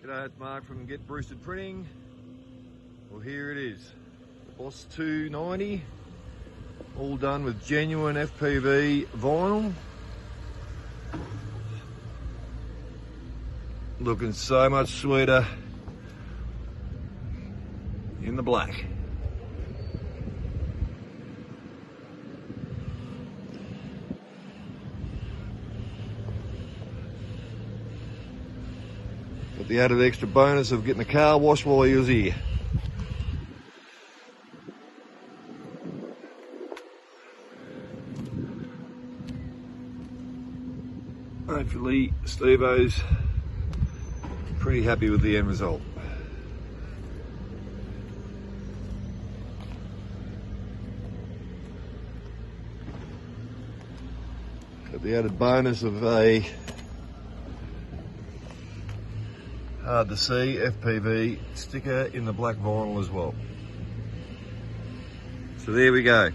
G'day, it's Mark from Get Boosted Printing. Well, here it is, the Boss 290, all done with genuine FPV vinyl. Looking so much sweeter in the black. Got the added extra bonus of getting the car washed while he was here. Hopefully Steve-O's pretty happy with the end result. Got the added bonus of a hard to see FPV sticker in the black vinyl as well. So there we go.